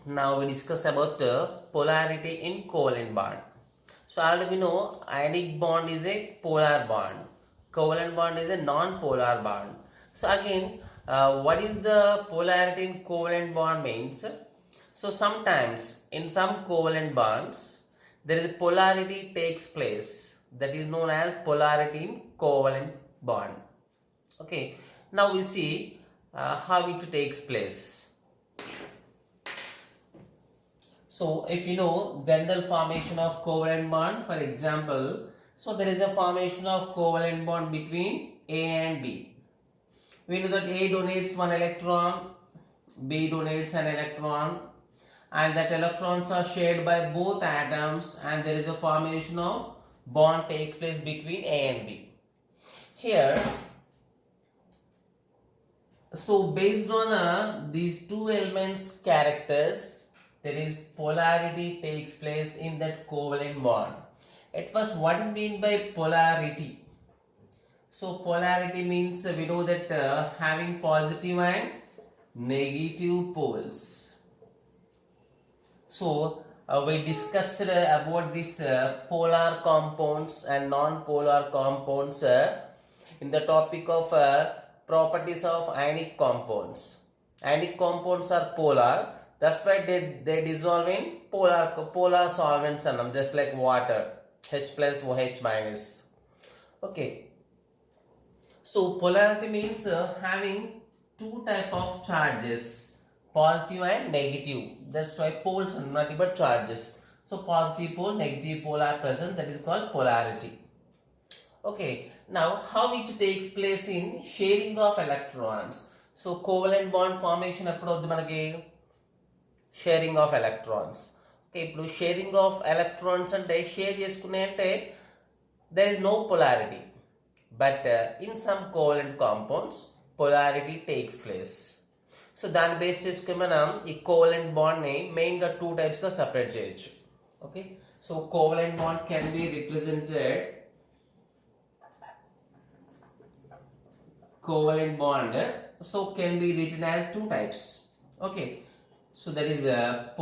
Now we discuss about polarity in covalent bond. So already we know ionic bond is a polar bond, covalent bond is a non-polar bond. So again, what is the polarity in covalent bond means? So sometimes in some covalent bonds there is a polarity takes place, that is known as polarity in covalent bond. Okay, now we see how it takes place. So if you know general formation of covalent bond, for example, so there is a formation of covalent bond between A and B. We know that A donates one electron, B donates an electron, and that electrons are shared by both atoms, and there is a formation of bond takes place between A and B. Here, so based on these two elements characters, there is polarity takes place in that covalent bond. At first, what do you mean by polarity? So polarity means we know that having positive and negative poles. So we discussed about these polar compounds and non-polar compounds in the topic of properties of ionic compounds. Ionic compounds are polar, that's why they dissolve in polar solvents, just like water, H plus OH minus. Okay. So polarity means having two type of charges, positive and negative. That's why poles are nothing but charges. So positive pole, negative pole are present. That is called polarity. Okay. Now how it takes place in sharing of electrons. So covalent bond formation approach manaki sharing of electrons. Okay. Now sharing of electrons ante share cheskune ante there is no polarity. But in some covalent compounds, polarity takes place. So that basis ki manam ee covalent bond ni main ga two types ga separate cheyochu. Okay. So covalent bond can be represented, covalent bond so can be written as two types. Okay. So that is a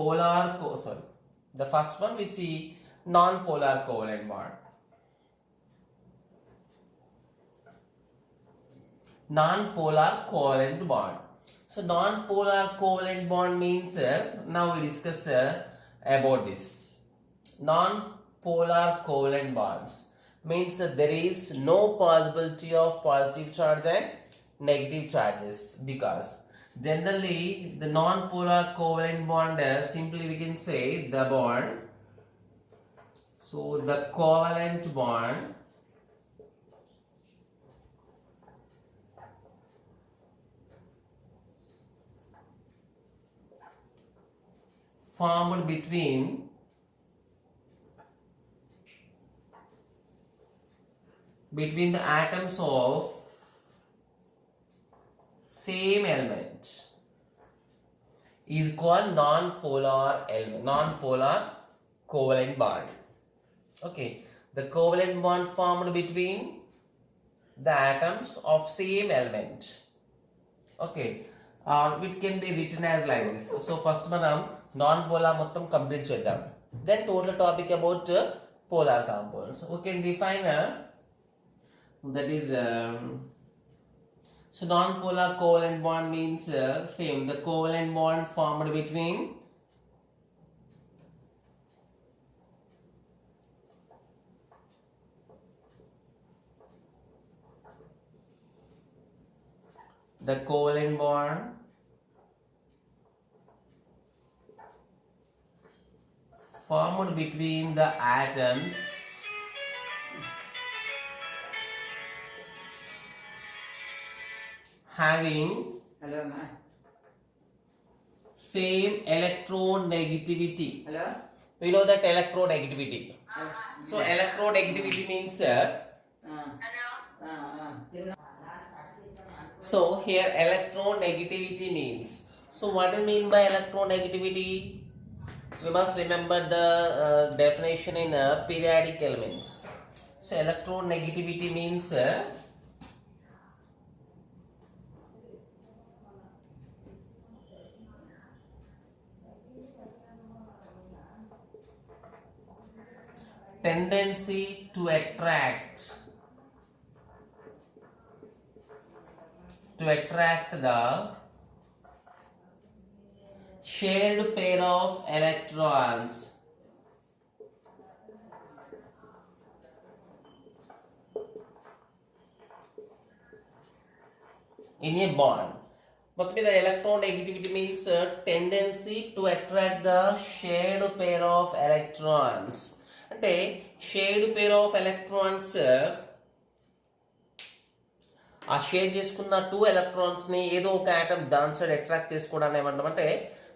the first one we see non-polar covalent bond. Non-polar covalent bond. So non-polar covalent bond means now we discuss about this. Non-polar covalent bonds means there is no possibility of positive charge and negative charges, because generally the non-polar covalent bond simply we can say the bond. So the covalent bond formed between the atoms of same element is called non-polar element, non-polar covalent bond. Okay, the covalent bond formed between the atoms of same element. Okay, it can be written as like this. So first manam non-polar mottam complete cheddam. Then total topic about polar compounds. We can define that is so non-polar covalent bond means same, the covalent bond formed between the covalent bond formed between the atoms having same electronegativity. Hello? We know that electronegativity. So electronegativity means so here electronegativity means. So what do you mean by electronegativity? We must remember the definition in periodic elements. So electronegativity means tendency to attract the shared pair of electrons in a bond. But the electronegativity means tendency to attract the shared pair of electrons. అంటే shade pair of electrons ఆ share చేసుకున్న two electrons ని ఏదో ఒక atom దాని side attract చేసుకోవడాన్ని ఏమంటామంటే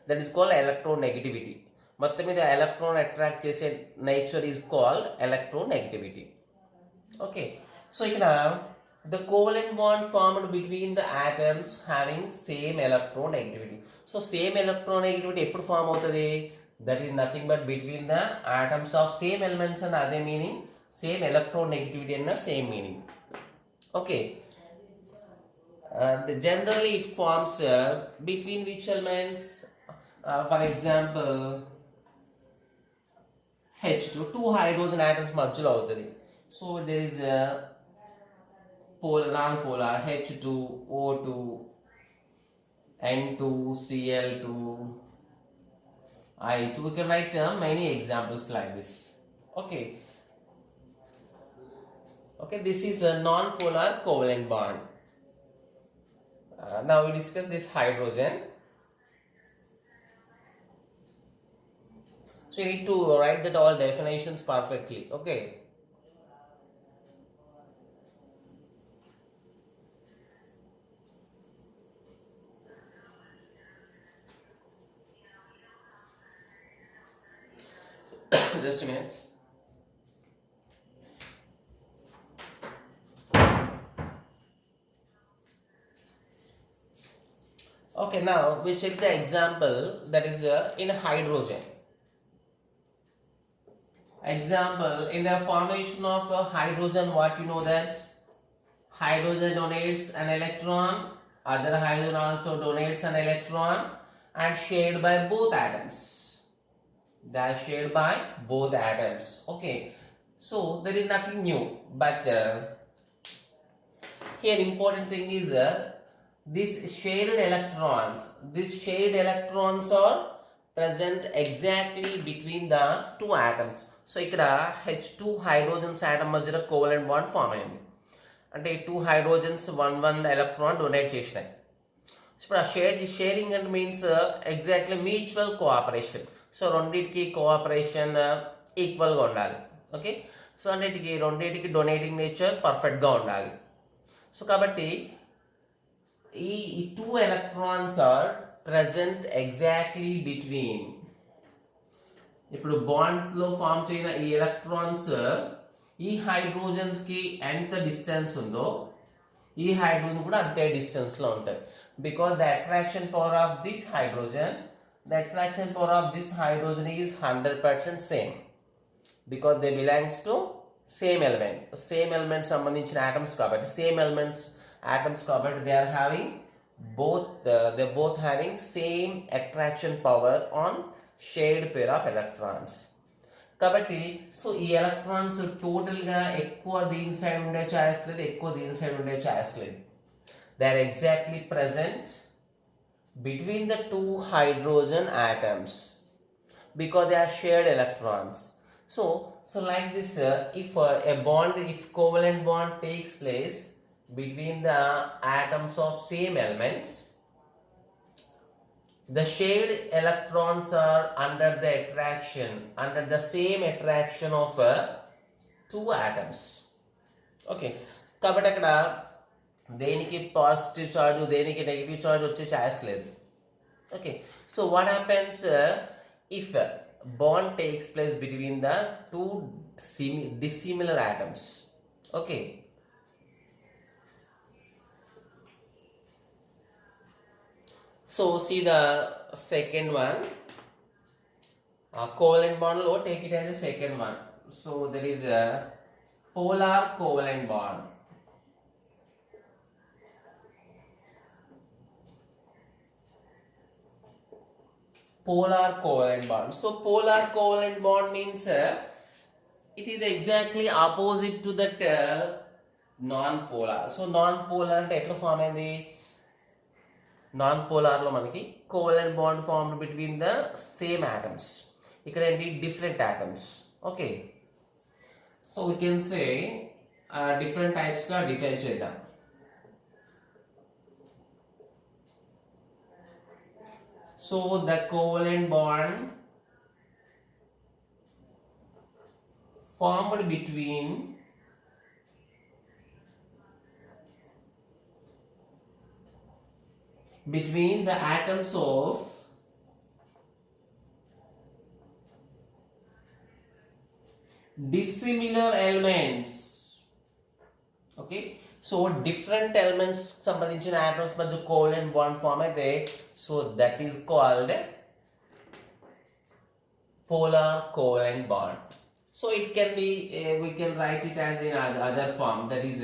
that is called electronegativity. మొత్తం మీద ఎలక్ట్రాన్ అట్రాక్ట్ చేసే nature is called electronegativity. Okay, so ఇక్కడ the covalent bond formed between the atoms having same electronegativity. So same electronegativity ఎప్పుడు ఫామ్ అవుతుంది? That is nothing but between the atoms of same elements and other meaning same electronegativity and the same meaning. Okay, generally it forms between which elements? For example H2, two hydrogen atoms మధ్యలో అవుతుంది. So there is polar, non-polar, H2, O2, N2, Cl2, I2. We can write many examples like this. Okay. Okay, this is a non-polar covalent bond. Now we discuss this hydrogen. So you need to write that all definitions perfectly. Okay. Just a minute. Okay, now we check the example that is in hydrogen. Example, in the formation of hydrogen, what you know that hydrogen donates an electron, other hydrogen also donates an electron and shared by both atoms. They are shared by both atoms. Okay, so there is nothing new, but here important thing is these shared electrons are present exactly between the two atoms. So ఇక్కడ H2 hydrogens atom మధ్యలో covalent bond form అయింది. అంటే two hydrogens one electron donate చేసినాయి. ఇప్పుడు ఆ sharing and means exactly mutual cooperation. So రెండింటికి cooperation ఈక్వల్గా ఉండాలి. ఓకే, సో రెండింటికి డొనేటింగ్ నేచర్ పర్ఫెక్ట్గా ఉండాలి. సో కాబట్టి ఈ two electrons are present exactly between. ఇప్పుడు బాండ్లో ఫామ్ చేయన ఈ ఎలక్ట్రాన్స్ ఈ హైడ్రోజన్స్కి ఎంత డిస్టెన్స్ ఉందో ఈ హైడ్రోజన్ కూడా అంతే డిస్టెన్స్లో ఉంటాయి. Because the attraction power of this hydrogen is 100% same because they belongs to same element సంబంధించిన atoms కాబట్టి atoms కాబట్టి they are having both having same attraction power on shared pair of electrons. కాబట్టి so ఈ electrons total గా ఎక్కువ దీని side ఉండే choice లేదు, ఎక్కువ దీని సైడ్ ఉండే ఛాయిస్ లేదు. They are exactly present between the two hydrogen atoms because they are shared electrons. So like this, if covalent bond takes place between the atoms of same elements, the shared electrons are under the same attraction of two atoms. Okay, కాబట్టి అక్కడ దేనికి positive charge దేనికి negative charge వచ్చే choice లేదు. Okay, so what happens if bond takes place between the two dissimilar atoms. Okay, so see the second one, covalent bond lo take it as a second one. So there is a polar covalent bond. Polar covalent bond. So polar covalent bond means it is exactly opposite to that non-polar. So non-polar అంటే ఎట్లా form అయింది? Non-polar లో మనకి covalent bond formed between the same atoms. ఇక్కడ ఏంటి different atoms. Okay. So we can say different types గా define చేద్దాం. So the covalent bond formed between the atoms of dissimilar elements. Okay, so different elements సంబంధించిన atoms మధ్య covalent bond form అయితే so that is called polar covalent bond. So it can be we can write it as in other form, that is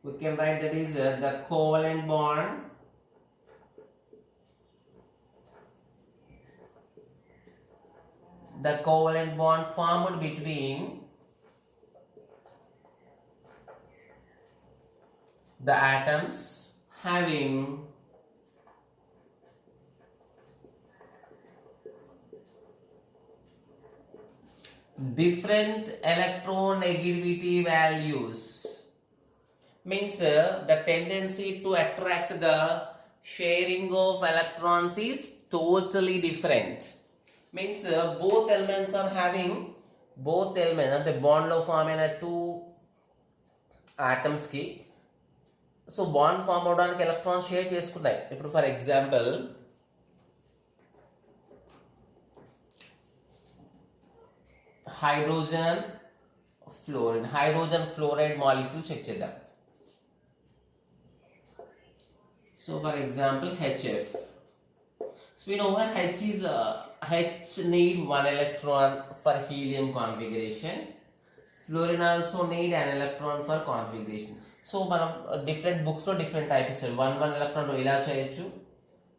we can write that is the covalent bond formed between the atoms having different electronegativity values. Means the tendency to attract the sharing of electrons is totally different. Means both elements are having అంటే bond లో form అయిన two atoms కి so bond form అవడానికి electron share చేసుకుంటాయి. ఇప్పుడు for example hydrogen fluoride molecule check చేద్దాం. So for example HF. So we know H need one electron for helium configuration. Fluorine also need an electron for configuration. So మనం different books లో different types one electron ఇలా చేయొచ్చు.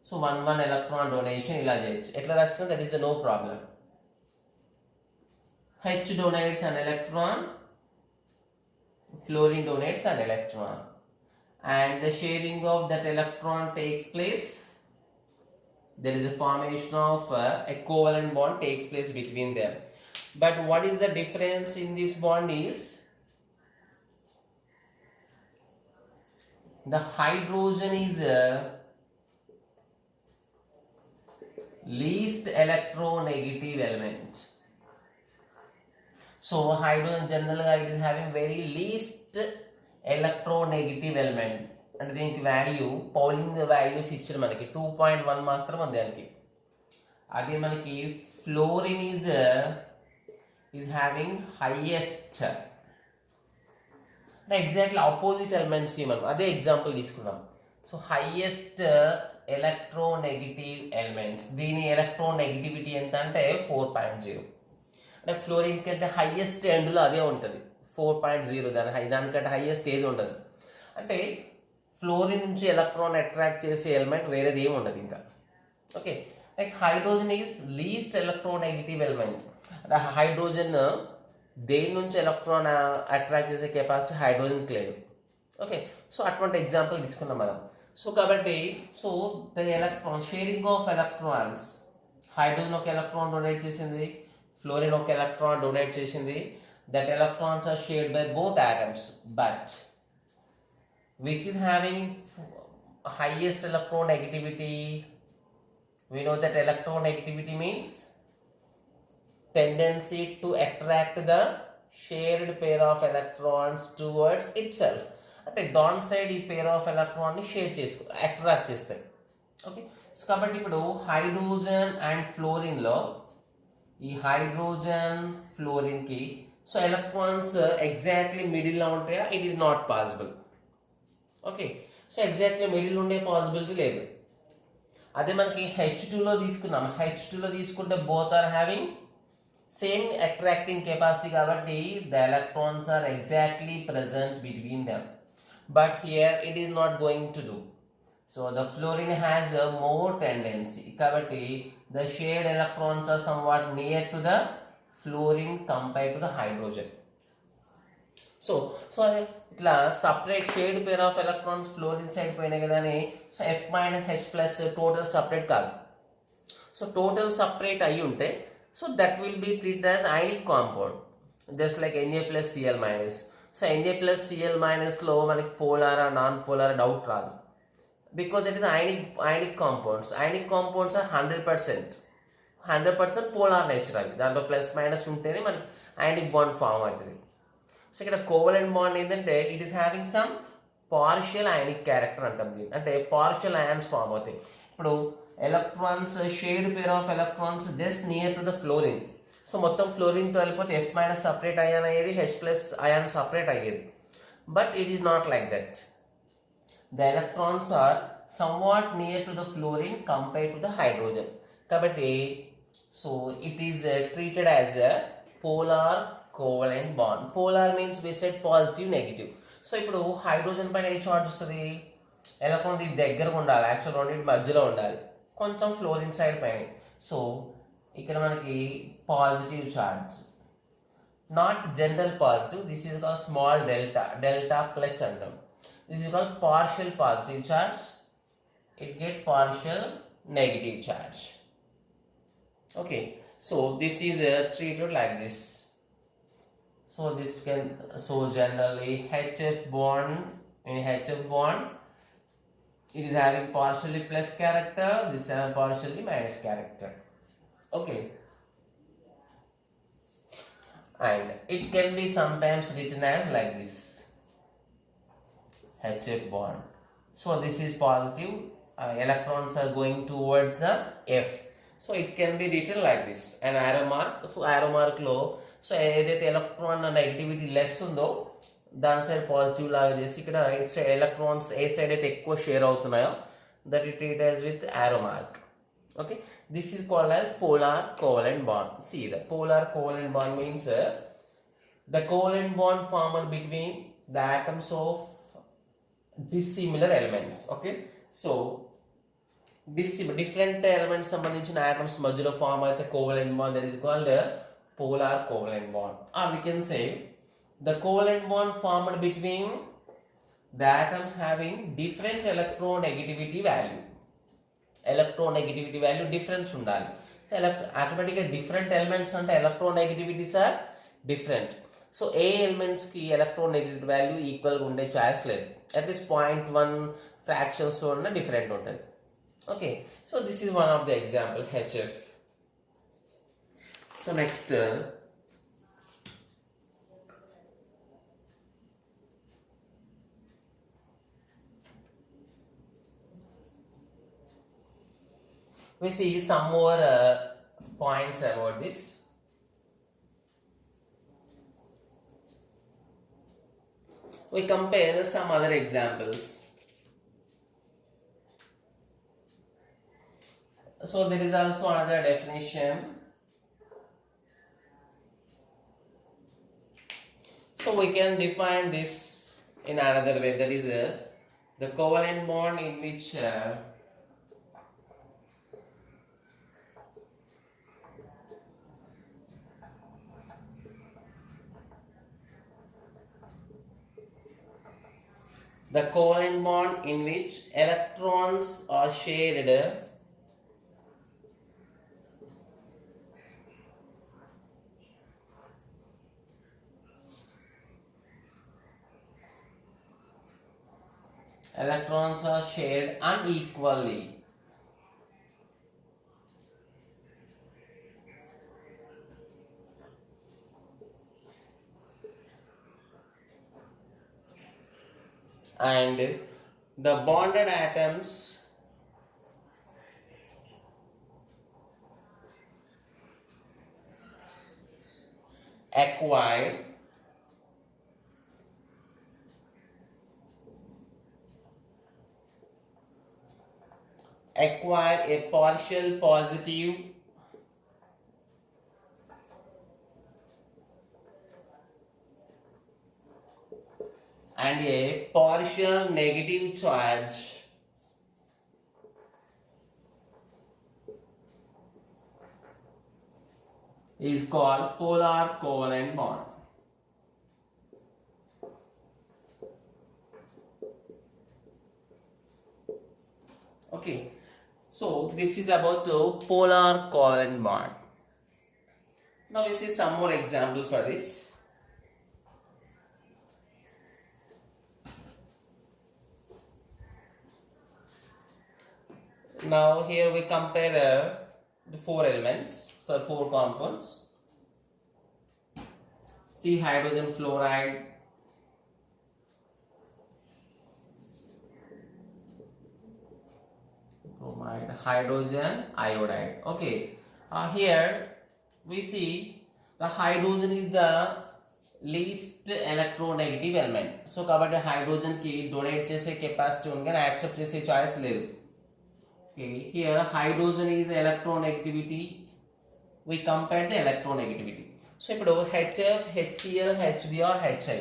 So one electron donation ఇలా చేయొచ్చు. ఎట్లా రాసుకున్నా that is no problem. H donates an electron, fluorine donates an electron, and the sharing of that electron takes place. There is a formation of a covalent bond takes place between them. But what is the difference in this bond is the hydrogen is least electronegative element. So hydrogen generally it is having very least electronegative element. అంటే దీనికి value పౌలింగ్ values ఇచ్చాడు మనకి 2.1 మాత్రం ఉంది దానికి. అదే మనకి fluorine is having highest అంటే ఎగ్జాక్ట్లీ ఆపోజిట్ ఎలిమెంట్స్ మనం అదే ఎగ్జాంపుల్ తీసుకున్నాం. సో హైయెస్ట్ ఎలక్ట్రోనెగటివ్ ఎలిమెంట్స్ దీని ఎలక్ట్రోనెగటివిటీ ఎంత అంటే 4.0. అంటే ఫ్లోరిన్ కంటే హైయెస్ట్ ఎండ్లో అదే ఉంటుంది 4.0. దానికంటే హైయెస్ట్ ఏది ఉండదు. అంటే ఫ్లోరిన్ నుంచి ఎలక్ట్రాన్ అట్రాక్ట్ చేసే ఎలిమెంట్ వేరేది ఏమి ఉండదు ఇంకా. Okay, like hydrogen is least electronegative element. Hydrogen దేని నుంచి ఎలక్ట్రాన్ అట్రాక్ట్ చేసే కెపాసిటీ హైడ్రోజన్కి లేదు. ఓకే, సో అటువంటి ఎగ్జాంపుల్ తీసుకున్నాం మనం. సో కాబట్టి so the electron sharing of electrons, hydrogen ఒక ఎలక్ట్రాన్ డొనేట్ చేసింది, ఫ్లోరిన్ ఒక ఎలక్ట్రాన్ డొనేట్ చేసింది. That electrons are shared by both atoms, but which is having highest electronegativity? We know that electronegativity means tendency to attract the shared pair of electrons towards itself. అంటే దాని side ఈ pair of electron ని share చేసుకో attract చేస్తాయి. Okay, so కాబట్టి ఇప్పుడు hydrogen and fluorine లో ఈ హైడ్రోజన్ ఫ్లోరిన్ కి సో ఎలక్ట్రాన్స్ ఎగ్జాక్ట్లీ మిడిల్ లో ఉంటాయా? It is not possible. Okay, so exactly middle ఉండే పాసిబిలిటీ లేదు. అదే మనకి H2లో తీసుకున్నాం. H2లో తీసుకుంటే both are having same attracting capacity కాబట్టి the electrons are exactly present between them. But here it is not going to do. So the fluorine has more tendency కాబట్టి the shared electrons are somewhat near to the fluorine compared to the hydrogen. So ఇట్లా separate shared pair of electrons fluorine side పోయినాయి కదా అని so F minus H plus total separate కాదు. So total separate అయి ఉంటే so that will be treated as ionic compound just like Na plus Cl minus. So Na plus Cl minus లో మనకి polar non polar doubt రాదు because that is ionic compounds. Ionic compounds are 100% polar natural. దాంట్లో plus minus ఉంటేనే మనకి ionic bond form అవుతుంది. So ఇక్కడ covalent bond ఏంటంటే it is having some partial ionic character అంటాం దీన్ని, అంటే పార్షియల్ అయాన్స్ ఫామ్ అవుతాయి. ఇప్పుడు electrons shared pair of electrons just near to the fluorine. So మొత్తం ఫ్లోరిన్తో వెళ్ళిపోతే F minus సపరేట్ అయాన్ అయ్యేది, H plus అయాన్ సపరేట్ అయ్యేది. But it is not like that. The electrons are somewhat near to the fluorine compared to the hydrogen. కాబట్టి so it is treated as a polar covalent bond. Polar means we said positive negative. So ఇప్పుడు hydrogen పైన ఏ charge వస్తుంది, electron ఇది దగ్గరగా ఉండాలి, actual రెండింటి మధ్యలో ఉండాలి, కొంచెం ఫ్లోరిన్ సైడ్ పైన. సో ఇక్కడ మనకి positive charge, not general positive, this is called small delta plus అంటాం. This is called partial positive charge, it get partial negative charge. Okay, so this is treated like this. So this can, so generally HF bond, in HF bond it is having partially plus character, this is partially minus character. Okay, and it can be sometimes written as like this, HF bond. So this is positive, electrons are going towards the F. So it can be written like this, an arrow mark. So arrow mark లో so ఏదైతే electron negativity less ఉందో దాని side positive లాగా చేసి ఇక్కడ it side electrons ఏ side అయితే ఎక్కువ షేర్ అవుతున్నాయో that it treated with arrow mark. Okay, this is called as polar covalent bond. See, the polar covalent bond means the covalent bond formed between the atoms of dissimilar elements. Okay, so different elements సంబంధించిన atoms మధ్యలో form అయితే covalent bond, that is called polar covalent bond. Or we can say the covalent bond formed between the atoms having different electronegativity value. Electronegativity value difference ఉండాలి. ఆటోమేటిక్గా different elements అంటే electronegativities are different. So ఏ ఎలిమెంట్స్కి electronegativity value ఈక్వల్గా ఉండే choice లేదు, at least 0.1 ఫ్రాక్షన్స్లో ఉన్న different ఉంటుంది. Okay, so this is one of the example, HF. So next we see some more points about this. We compare some other examples. So there is also another definition. So we can define this in another way, that is the covalent bond in which the covalent bond in which electrons are shared unequally. And the bonded atoms acquire a partial positive and a partial negative charge is called polar covalent bond. Okay, so this is about the polar covalent bond. Now we see some more example for this. Now here we compare the four elements, so four compounds. See hydrogen fluoride, bromide, hydrogen iodide. Okay, here we see the hydrogen is the least electronegative element. So kabatti hydrogen ki donate chese capacity undi gaani accept chese choice ledu. Okay, here hydrogen is electronegativity. We compare the electronegativity. So ఇప్పుడు HF, HCl, HBr, HI.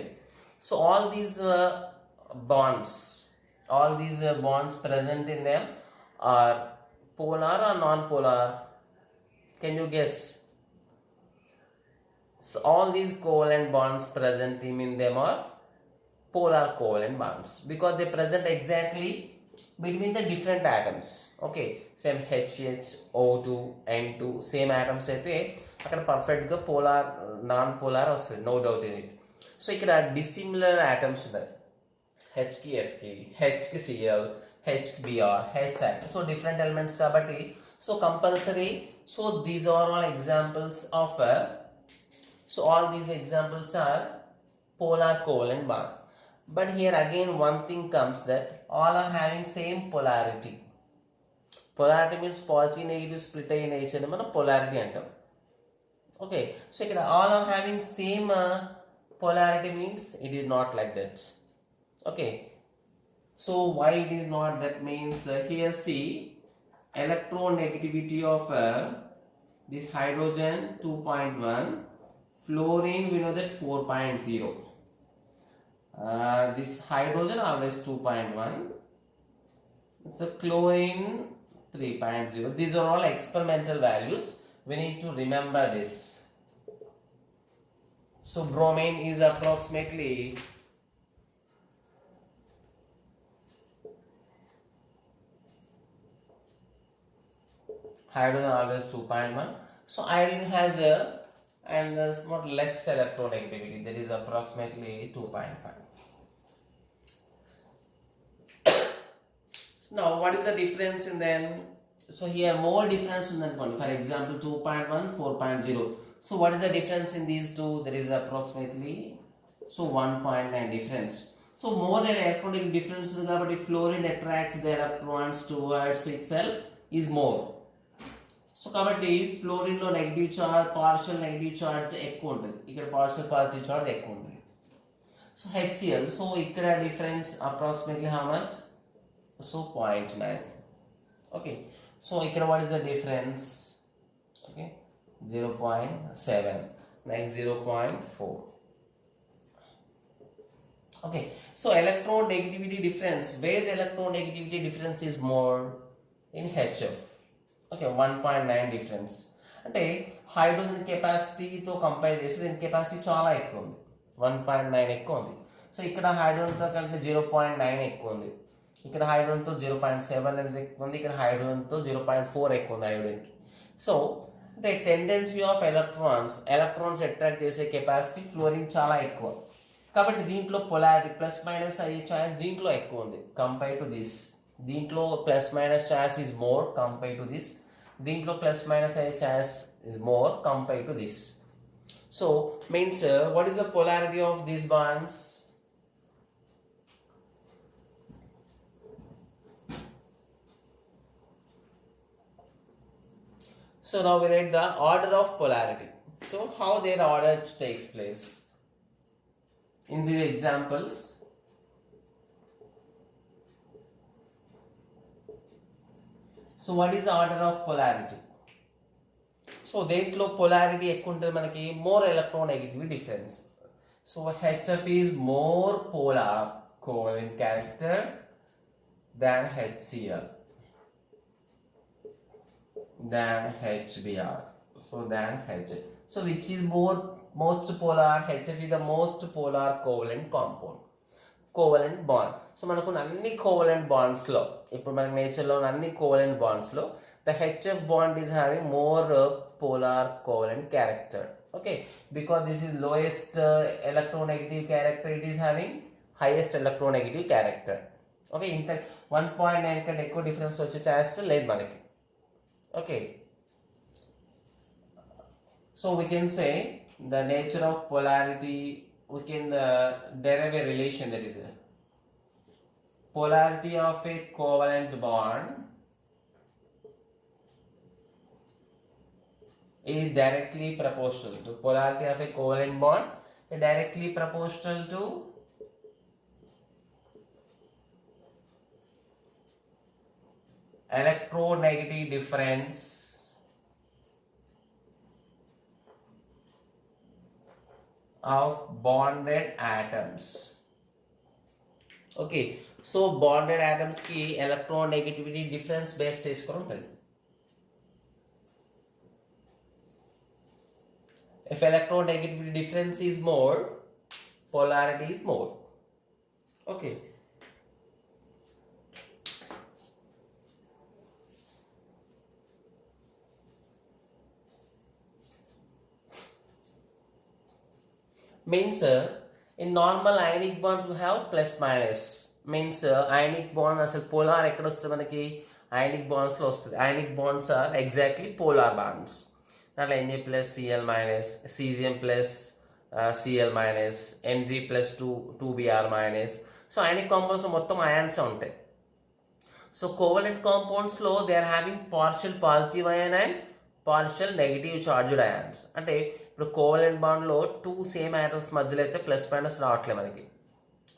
So all these bonds present in them are polar or non-polar. Can you guess? So all these covalent bonds present in them are polar covalent bonds because they present exactly between the different atoms. Okay, same HH, O2, N2, same atoms అయితే అక్కడ పర్ఫెక్ట్గా polar non polar వస్తుంది, no doubt in it. So ఇక్కడ dissimilar atoms ఉన్నాయి, హెచ్కి ఎఫ్కి, హెచ్కి CL, హెచ్కి BR, HI. So different elements కాబట్టి so compulsory. So these are all examples of so all these examples are polar covalent bond. But here again one thing comes that all are having same polarity. Polarity means positive negative split అయ్యే nature మనం polarity అంటాం. Okay, so ఇక్కడ all are having same polarity means it is not like that. Okay, so why it is not that means here see electronegativity of this hydrogen 2.1, fluorine we know that 4.0. This hydrogen always 2.1. So chlorine 3.0. These are all experimental values. We need to remember this. So bromine is approximately hydrogen always 2.1. So iodine has a and somewhat less electronegativity, that is approximately 2.5. So now what is the difference in them? So here more difference in that one, for example 2.1, 4.0. So what is the difference in these two? There is approximately 1.9 difference. So more electronegative difference కాబట్టి fluorine attracts the electrons towards itself is more. So కాబట్టి ఫ్లోరిన్లో negative charge, partial negative charge ఎక్కువ ఉంటుంది, ఇక్కడ partial positive charge ఎక్కువ ఉంటుంది. So HCl, so ఇక్కడ difference approximately how much? So 0.9. Okay, so ఇక్కడ what is the difference? Okay 0.7, next 0.4. Okay, so electronegativity difference, where the electronegativity difference is more? In HF. Okay 1.9 difference. అంటే hydrogen కెపాసిటీతో compare చేస్తే దీని capacity చాలా ఎక్కువ ఉంది, 1.9 ఎక్కువ ఉంది. సో ఇక్కడ హైడ్రోజన్తో కంటే 0.9 ఎక్కువ ఉంది, ఇక్కడ హైడ్రోజన్తో 0.7 అనేది ఎక్కువ ఉంది, ఇక్కడ హైడ్రోజన్తో 0.4 ఎక్కువ ఉంది హైడ్రోజన్కి. సో అంటే టెండెన్సీ ఆఫ్ ఎలక్ట్రాన్స్ అట్రాక్ట్ చేసే కెపాసిటీ ఫ్లోరిన్ చాలా ఎక్కువ కాబట్టి దీంట్లో పొలారిటీ ప్లస్ మైనస్ అయ్యే ఛాన్స్ దీంట్లో ఎక్కువ ఉంది కంపేర్ టు దిస్. దీంట్లో plus minus chance is more compare to this, దీంట్లో ప్లస్ మైనస్ అయ్యే chance is more compare to this. So means what is the polarity of these bonds? So now we read the order of polarity. So how their order takes place in the examples. So what is the order of polarity? So దేంట్లో polarity ఎక్కువ ఉంటుంది మనకి, more electronegativity difference. So HF is more polar covalent character than HCl, than HBr, so than HA. So which is most polar? HF is the most polar covalent compound. Covalent bond. So మనకు అన్ని covalent bonds లో ఇప్పుడు మన nature లో అన్ని covalent bonds లో the HF bond is having more polar covalent character. Okay, because this is lowest electronegative character, it is having highest electronegative character. Okay, in fact 1.9 కంటే ఎక్కువ డిఫరెన్స్ వచ్చే chance లేదు మనకి. Okay, so we can say the nature of polarity, we can derive a relation, that is polarity of a covalent bond is directly proportional to polarity of a covalent bond is directly proportional to electronegative difference of bonded atoms. Okay, so bonded atoms ki electronegativity difference base cheskoni untadi. If electronegativity difference is more, polarity is more. Okay, means in normal ionic bonds we have plus minus, means ionic bond అసలు polar ఎక్కడ వస్తుంది మనకి? ionic bonds లో వస్తుంది. ionic bonds are exactly polar bonds. దాంట్లో Na plus Cl minus, Cgm plus Cl minus, Mg plus 2Br minus. So ionic compounds లో మొత్తం ions ఉంటాయి. సో covalent compounds లో they are having partial positive ion and partial negative charged ions. అంటే ఇప్పుడు covalent బాండ్లో 2 same atoms మధ్యలో అయితే plus minus రావట్లేదు మనకి.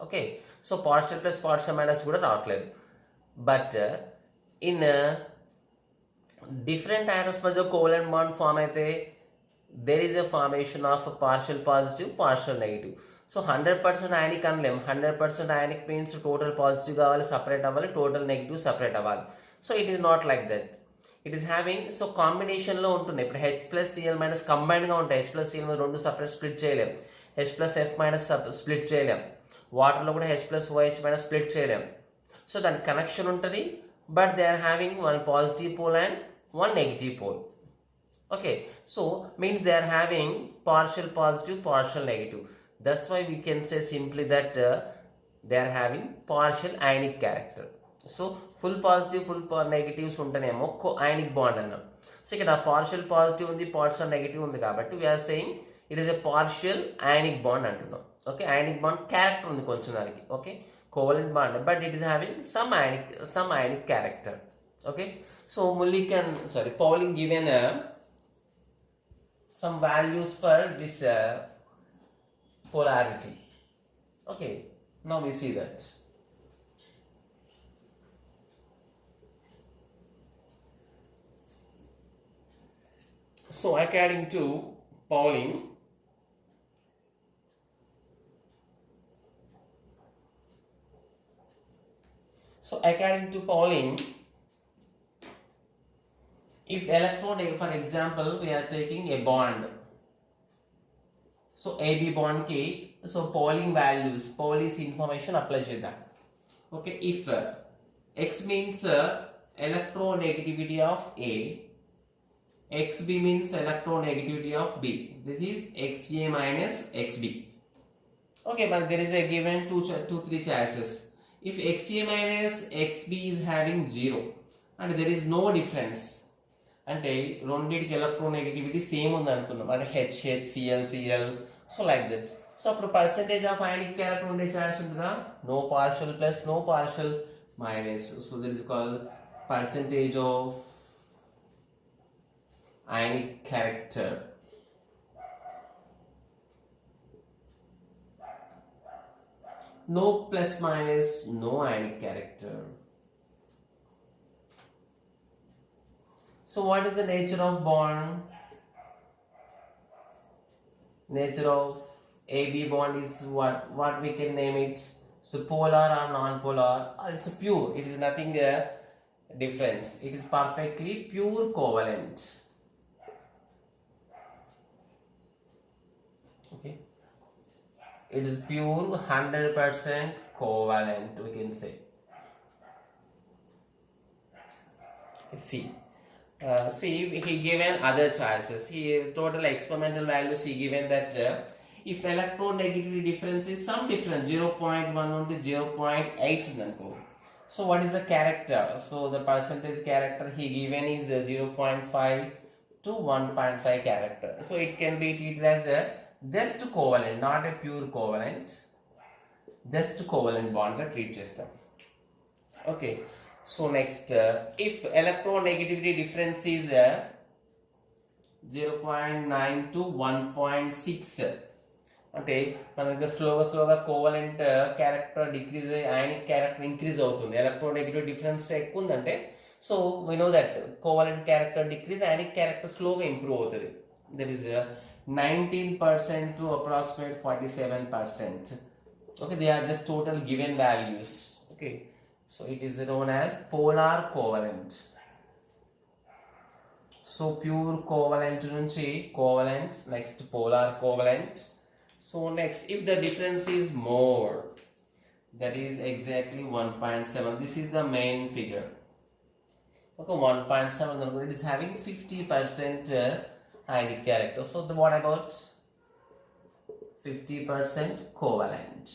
Okay, so partial plus partial minus కూడా రావట్లేదు. బట్ ఇన్ డిఫరెంట్ ఆటమ్స్ మధ్య కోవలెంట్ బాండ్ ఫామ్ అయితే there is a formation of partial positive, partial negative. So 100% ionic అనలేం. 100% అయానిక్ మీన్స్ టోటల్ పాజిటివ్ కావాలి, సపరేట్ అవ్వాలి, total negative separate అవ్వాలి. So it is not like that. It is having, so కాంబినేషన్లో ఉంటుంది. ఇప్పుడు H plus CL minus కంబైన్డ్గా ఉంటాయి. H plus CL రెండు సపరేట్ స్ప్లిట్ చేయలేం. H plus F minus split చేయలేం. వాటర్లో కూడా H plus OH minus split చేయలేం. సో దానికి కనెక్షన్ ఉంటుంది. But they are having one positive pole and one negative pole. Okay, so means they are having partial positive, partial negative. That's why we can say simply that they are having partial ionic character. So full positive, full negatives ఉంటేనేమో ionic bond అన్నాం. So ఇక్కడ partial positive ఉంది, partial negative ఉంది కాబట్టి we are saying it is a partial ionic bond అంటున్నాం. Okay, ionic bond character ఉంది కొంచెం దానికి. Okay, covalent bond but it is having some ionic character. Okay, so Pauling given some values for this polarity. Okay, now we see that. So according to Pauling, if electron, for example, we are taking a bond. So AB bond ki, so Pauling values, Pauli's information apply cheyda. Okay, if X means electronegativity of A, XB means electronegativity of B. This is XA minus XB. Okay, but there is a given two three choices. If XA minus XB is having 0 and there is no difference, అంటే రెండింటికి electronegativity same ఉంది అనుకుందాం, అంటే H CL CL, so like that. So అప్పుడు percentage of ionic character ఉండే chance ఉంటుందా? No partial plus no partial minus. So that is called percentage of ionic character. No plus minus, no ionic character. So what is the nature of bond? Nature of AB bond is what we can name it. So polar or non-polar, it's pure. It is nothing difference. It is perfectly pure covalent. Okay, it is pure 100% covalent, we can say. See, see, he given other choices. He total experimental values he given that if electronegativity difference is some difference 0.1 to 0.8 unko. So what is the character? So the percentage character he given is 0.5 to 1.5 character. So it can be treated as a just covalent, not a pure covalent. Just covalent bond treat chestam. Okay. So next, if electronegativity difference is 0.9 to 1.6, అంటే మనకి స్లోగా covalent character decrease ionic character increase అవుతుంది. Electronegative difference ఎక్కువ ఉందంటే so we know that covalent character decrease ionic character స్లోగా improve అవుతుంది. That is 19% to approximate 47%. Okay, they are just total given values. Okay, so it is known as polar covalent. So pure covalent nunchi covalent, next polar covalent. So next, if the difference is more, that is exactly 1.7. This is the main figure. Okay, 1.7, it is having 50% ionic character. So what about 50% covalent?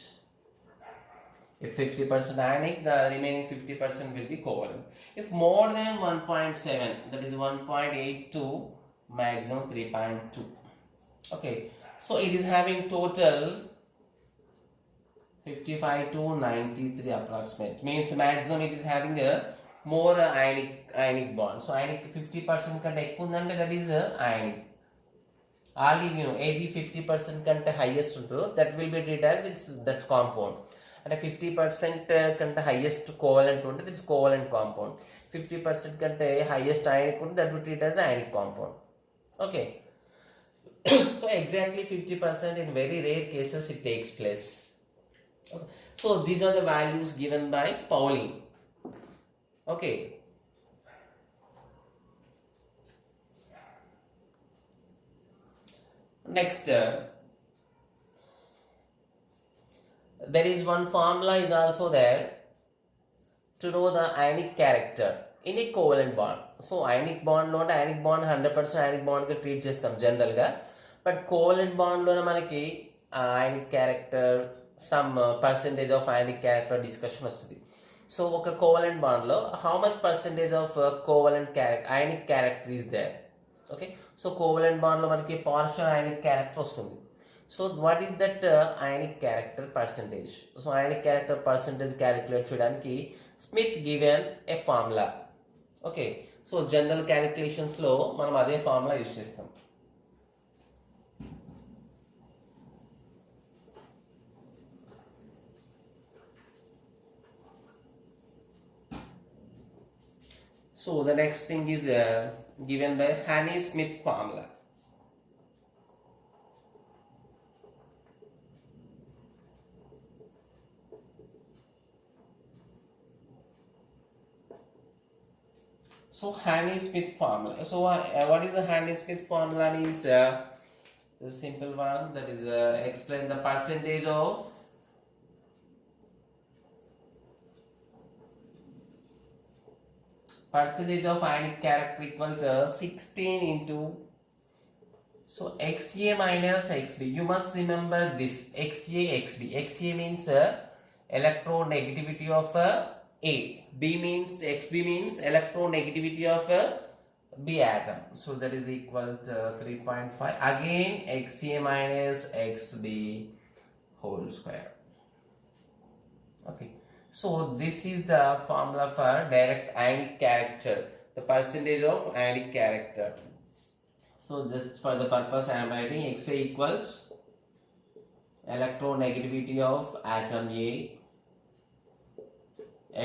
If 50% ionic, the remaining 50% will be covalent. If more than 1.7, that is 1.8 to maximum 3.2. Okay, so it is having total 55 to 93 approximate. Means maximum it is having a more ionic bond. So ionic 50% kante ekku undante that is ionic. Only you know 50% kante highest unto that will be treated as it's that compound. And 50% kante highest covalent unte that is covalent compound. 50% kante highest ionic unte that will be treated as ionic compound. Okay. So exactly 50% in very rare cases it takes place. Okay. So these are the values given by Pauling. Okay. Next, there is one formula is also there to know the ionic character in a covalent bond. So ionic bond lo ionic bond 100% ionic bond ga treat chestam general ga, but covalent bond lo manaki ionic character some percentage of ionic character discussion vastundi. So oka covalent bond lo how much percentage of covalent character ionic character is there? Okay, so covalent bond lo manaki partial ionic character vastundi. So what is that ionic character percentage? So ionic character percentage calculate cheyadaniki Smith given a formula. Okay, so general calculations lo manam ade formula use chestam. So the next thing is given by Haney-Smith formula. So Haney-Smith formula. So what is the Haney-Smith formula means? The simple one, that is explain the percentage of ionic character equal to 16 into so XA minus XB. You must remember this XA XB. XA means electronegativity of A. B means XB means electronegativity of B atom. So that is equal to 3.5. Again XA minus XB whole square. Okay. So this is the formula for direct ionic character, the percentage of ionic character. So just for the purpose I am writing XA equals electronegativity of atom A,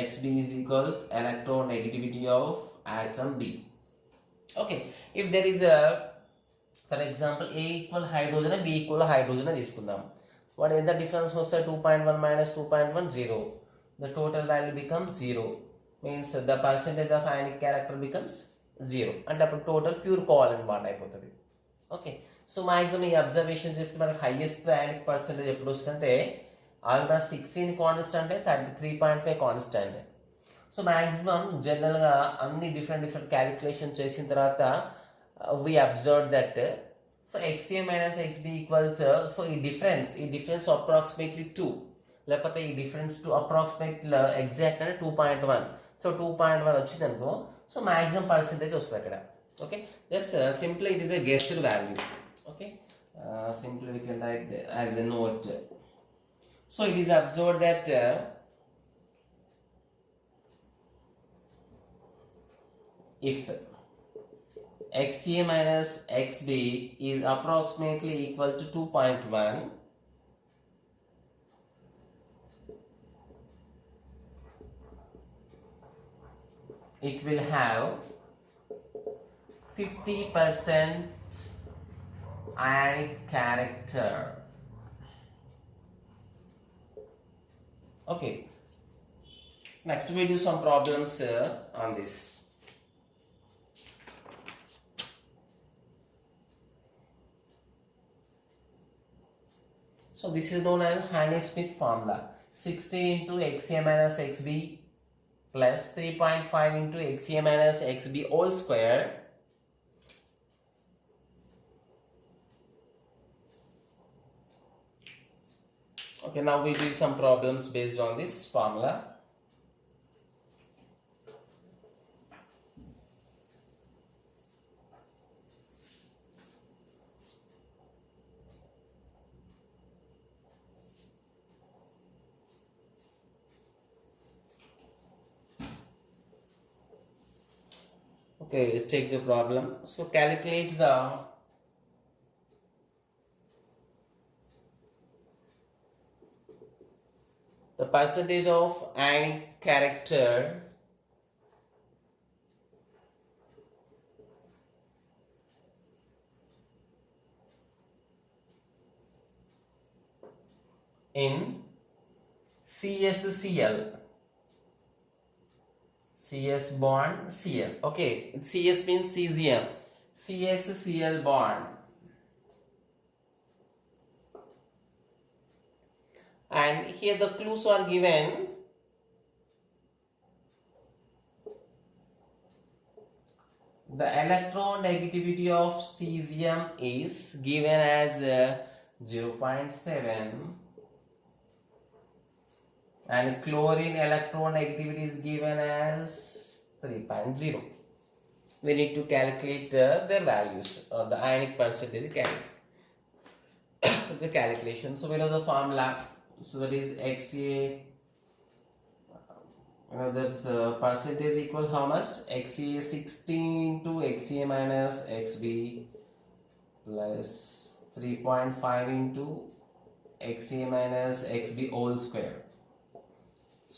XB is equal to electronegativity of atom B. Okay, if there is a, for example, A equal hydrogen and B equal hydrogen తీసుకుందాం. What is the difference? Was 2.1 minus 2.1 0. The total value becomes 0. Means the percentage of ionic character becomes 0. And the total pure covalent bond అయిపోతుంది. Okay, so maximum ఈ observation చేస్తే మనకి highest ionic percentage ఎప్పుడు వస్తుందంటే almost 16 constant 33.5 constant. So maximum జనరల్గా అన్ని different calculation చేసిన తర్వాత we observed that so XA minus XB equals so ఈ డిఫరెన్స్ అప్రాక్సిమేట్లీ 2 లేకపోతే ఈ డిఫరెన్స్ టు అప్రాక్సిమేట్ ఎగ్జాక్ట్ అంటే 2.1. సో 2.1 వచ్చింది అనుకో, సో మ్యాక్సిమం పర్సెంటేజ్ వస్తుంది అక్కడ. Okay, just simply it is a guessed value. Okay, simply we can write as a note. So it is observed that if XA minus XB is approximately equal to 2.1, it will have 50% ionic character. Okay, next we do some problems on this. So this is known as Haney-Smith formula. 60 into XA minus XB plus 3.5 into XA minus XB all square okay, now we do some problems based on this formula. Okay, let's take the problem. So calculate the percentage of ionic character in CSCl. CS bond Cl. Okay, CS means cesium. CSCl bond. And here the clues are given. The electronegativity of cesium is given as 0.7. And chlorine electronegativity is given as 3.0. We need to calculate their values or the ionic percentage the calculation. So we know the formula. So that is XA. That's percentage equal how much? XA 16 into XA minus XB plus 3.5 into XA minus XB whole square.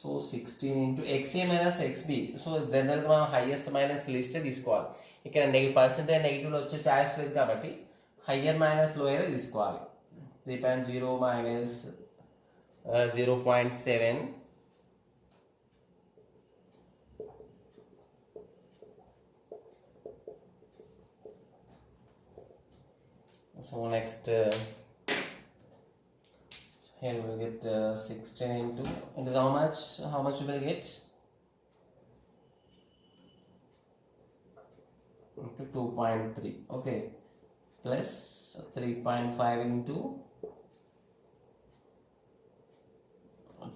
So 16 into XA minus XB. So జనరల్గా మనం highest minus list తీసుకోవాలి. ఇక్కడ percentage నెగిటివ్లో వచ్చే choice లేదు కాబట్టి higher minus lower తీసుకోవాలి. 3.0 minus 0.7. So next here we will get 16 into it is how much you will get into 2.3. okay, plus 3.5 into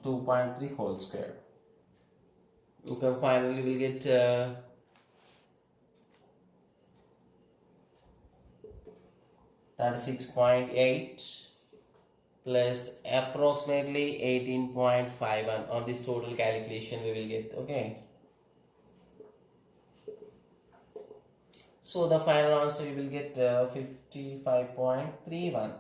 2.3 whole square. Okay, finally we get 36.8 plus approximately 18.51 on this total calculation we will get. Okay, so the final answer you will get 55.31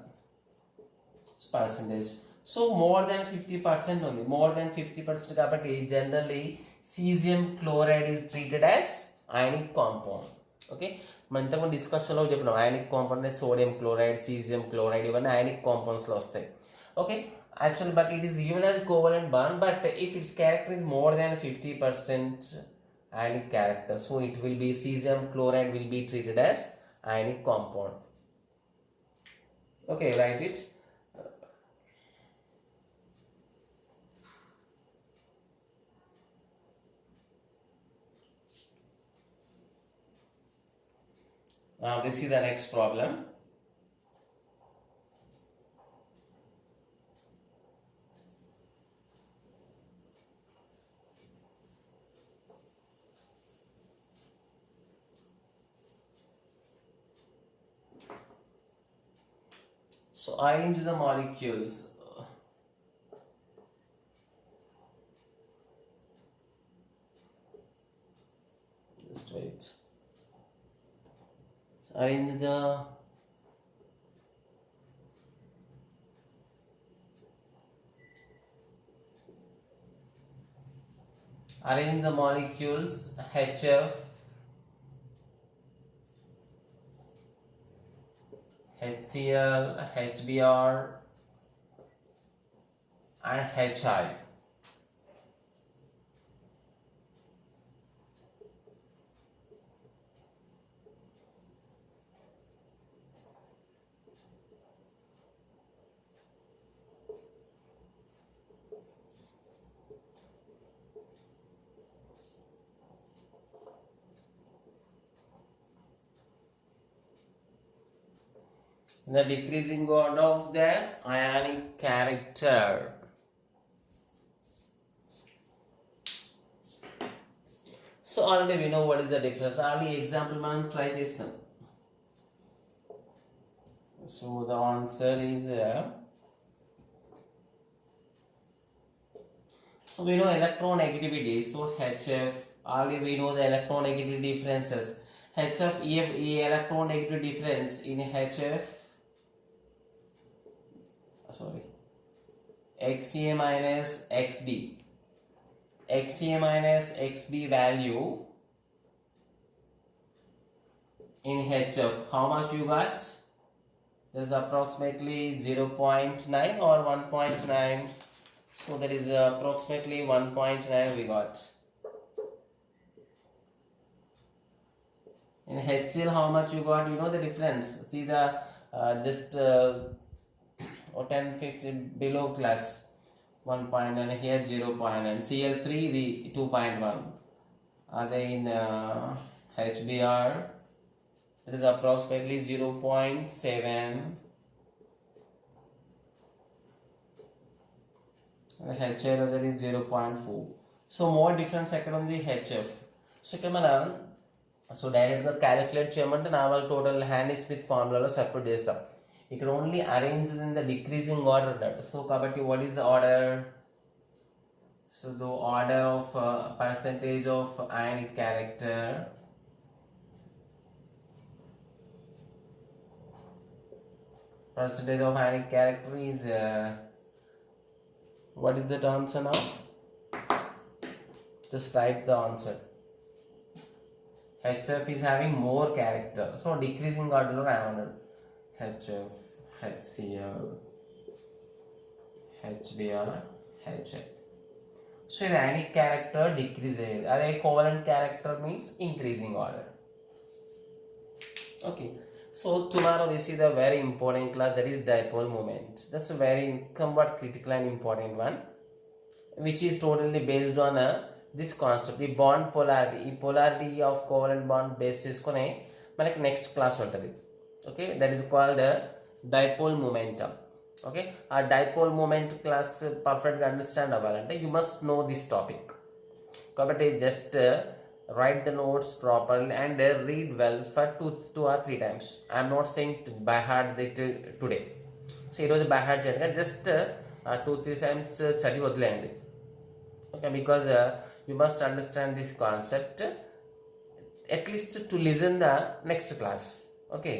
percentage. So more than 50% only, more than 50% కాబట్టి generally cesium chloride is treated as ionic compound. Okay, మనం ఇంతకుముందు డిస్కషన్లో చెప్పినాం ionic compound sodium chloride, caesium chloride ఇవన్నీ ionic కాంపౌండ్స్లో వస్తాయి. Okay, actual but it is given as covalent bond, but if it's character is more than 50% ionic character, so it will be cesium chloride will be treated as ionic compound. Okay, write it. We see the next problem. So arrange the molecules. Just wait. So arrange the molecules HF, HCl, HBr and HI. In the decreasing order of their ionic character. So already we know what is the difference. Already example man try chesnam. So the answer is so we know electronegativity. So HF, already we know the electronegativity differences. HF electronegativity difference in HF, sorry, XA minus XB. XA minus XB value in HF, how much you got? That is approximately 0.9 or 1.9. So that is approximately 1.9 we got. In HCl, how much you got? You know the difference. See the just or 10, 15 below class 1.9, here 0.9. Cl3 the 2.1. Are they in HBr? That is approximately 0.7. The HL that is 0.4. So more difference on the HF. So so direct గా calculate చేయమంటే నా వాళ్ళ total hand Smith ఫార్ములాలో separate చేస్తాం. ఇక్కడ only arrange in the decreasing order అన్నాడు. So కాబట్టి what is the order? So the order of percentage of ionic character, percentage of ionic character is what is that answer now? Just write the answer. HF is having more character, so decreasing order around HF, HCl, HBr, HF. So ionic character decreases. Other covalent character means increasing order. Okay. So tomorrow we see the very important class, that is dipole moment. That's a very somewhat critical and important one, which is totally based on this concept, the bond polarity. ఈ polarity of covalent bond base చేసుకొని మనకి next class ఉంటుంది. Okay, that is called dipole momentum. Okay, ఆ dipole moment class పర్ఫెక్ట్గా understand అవ్వాలంటే you must know this topic. కాబట్టి just write the notes properly and read well for two or three times. I am not saying by heart that today. So ఈరోజు by heart చేయండి, just 2-3 times చదివి వదిలేయండి. Okay, because you must understand this concept at least to listen the next class. Okay.